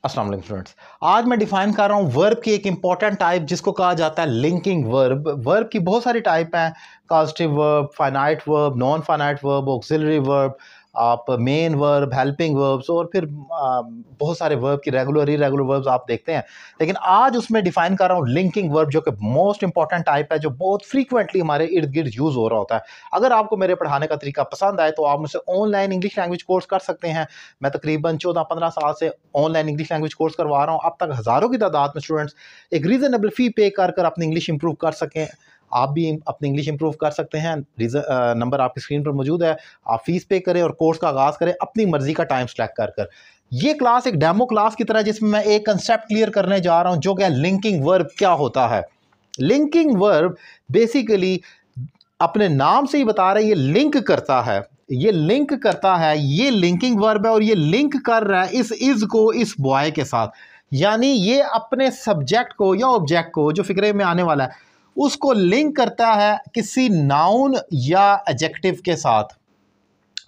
अस्सलाम वालेकुम स्टूडेंट्स। आज मैं डिफाइन कर रहा हूँ वर्ब की एक इंपॉर्टेंट टाइप जिसको कहा जाता है लिंकिंग वर्ब। वर्ब की बहुत सारी टाइप हैं, causative verb, finite verb, non finite verb, auxiliary verb, आप मेन वर्ब, हेल्पिंग वर्ब्स और फिर बहुत सारे वर्ब की रेगुलर इरेगुलर वर्ब्स आप देखते हैं। लेकिन आज उसमें डिफाइन कर रहा हूँ लिंकिंग वर्ब, जो कि मोस्ट इंपॉर्टेंट टाइप है, जो बहुत फ्रीक्वेंटली हमारे इर्द गिर्द यूज़ हो रहा होता है। अगर आपको मेरे पढ़ाने का तरीका पसंद आए तो आप मुझसे ऑनलाइन इंग्लिश लैंग्वेज कोर्स कर सकते हैं। मैं तकरीबन 14-15 साल से ऑनलाइन इंग्लिश लैंग्वेज कोर्स करवा रहा हूँ। अब तक हज़ारों की तादाद में स्टूडेंट्स एक रीज़नेबल फ़ी पे कर कर अपनी इंग्लिश इंप्रूव कर सकें। आप भी अपनी इंग्लिश इंप्रूव कर सकते हैं। नंबर आपकी स्क्रीन पर मौजूद है। आप फीस पे करें और कोर्स का आगाज़ करें अपनी मर्जी का टाइम सेलेक्ट कर कर। ये क्लास एक डेमो क्लास की तरह, जिसमें मैं एक कंसेप्ट क्लियर करने जा रहा हूँ, जो कि लिंकिंग वर्ब क्या होता है। लिंकिंग वर्ब बेसिकली अपने नाम से ही बता रहा है, ये लिंक करता है, ये लिंक करता है, ये लिंकिंग वर्ब है और ये लिंक कर रहा है इस इज को इस बॉय के साथ। यानी ये अपने सब्जेक्ट को या ऑब्जेक्ट को, जो फिक्रे में आने वाला है, उसको लिंक करता है किसी नाउन या एडजेक्टिव के साथ।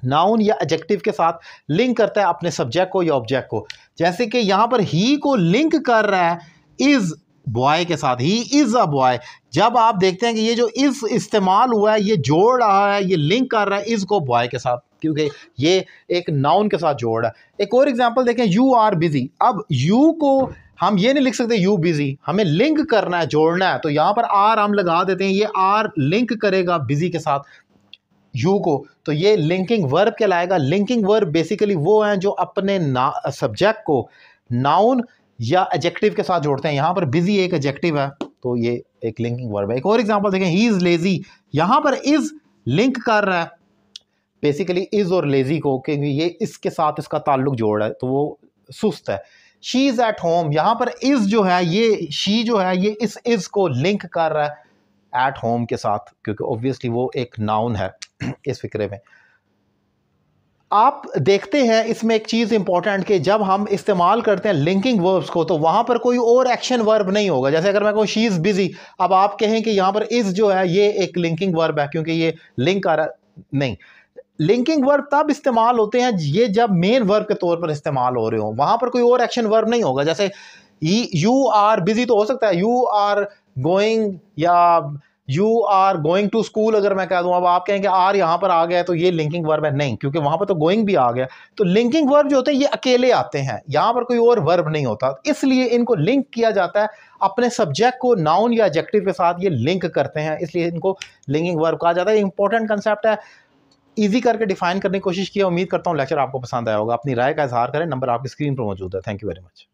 नाउन या एडजेक्टिव के साथ लिंक करता है अपने सब्जेक्ट को या ऑब्जेक्ट को। जैसे कि यहां पर ही को लिंक कर रहा है इज बॉय के साथ, ही इज अ बॉय। जब आप देखते हैं कि ये जो इज इस्तेमाल हुआ है, ये जोड़ रहा है, ये लिंक कर रहा है इज को बॉय के साथ, क्योंकि ये एक नाउन के साथ जोड़ रहा है। एक और एग्जांपल देखें, यू आर बिजी। अब यू को हम ये नहीं लिख सकते यू बिजी, हमें लिंक करना है, जोड़ना है, तो यहां पर आर हम लगा देते हैं। ये आर लिंक करेगा बिजी के साथ यू को, तो ये लिंकिंग वर्ब कहलाएगा। लिंकिंग वर्ब बेसिकली वो हैं जो अपने सब्जेक्ट को नाउन या एडजेक्टिव के साथ जोड़ते हैं। यहां पर बिजी एक एडजेक्टिव है, तो ये एक लिंकिंग वर्ब है। एक और एग्जांपल देखें, ही इज लेजी। यहां पर इज लिंक कर रहा है बेसिकली इज और लेजी को, क्योंकि ये इसके साथ इसका ताल्लुक जोड़ है, तो वो सुस्त है। शी इज एट होम, यहां पर इज जो है, ये शी जो है, ये इस इज को लिंक कर रहा है एट होम के साथ, क्योंकि ऑब्वियसली वो एक नाउन है इस फिक्रे में। आप देखते हैं इसमें एक चीज़ इंपॉर्टेंट कि जब हम इस्तेमाल करते हैं लिंकिंग वर्ब्स को, तो वहां पर कोई और एक्शन वर्ब नहीं होगा। जैसे अगर मैं कहूँ शी इज़ बिजी, अब आप कहें कि यहां पर इज़ जो है ये एक लिंकिंग वर्ब है क्योंकि ये लिंक कर रहा है, नहीं। लिंकिंग वर्ब तब इस्तेमाल होते हैं ये जब मेन वर्ब के तौर पर इस्तेमाल हो रहे हो, वहां पर कोई और एक्शन वर्ब नहीं होगा। जैसे यू आर बिजी तो हो सकता है यू आर गोइंग या you are going to school अगर मैं कह दूं। अब आप कहेंगे आर यहां पर आ गया तो ये लिंकिंग वर्ब है, नहीं, क्योंकि वहां पर तो गोइंग भी आ गया। तो लिंकिंग वर्ब जो होते हैं ये अकेले आते हैं, यहां पर कोई और वर्ब नहीं होता, इसलिए इनको लिंक किया जाता है अपने सब्जेक्ट को नाउन या एडजेक्टिव के साथ। ये लिंक करते हैं, इसलिए इनको लिंकिंग वर्ब कहा जाता है। इंपॉर्टेंट कंसेप्ट है, इजी करके डिफाइन करने की कोशिश किया। उम्मीद करता हूं लेक्चर आपको पसंद आया होगा। अपनी राय का इजहार करें, नंबर आपकी स्क्रीन पर मौजूद है। Thank you very much.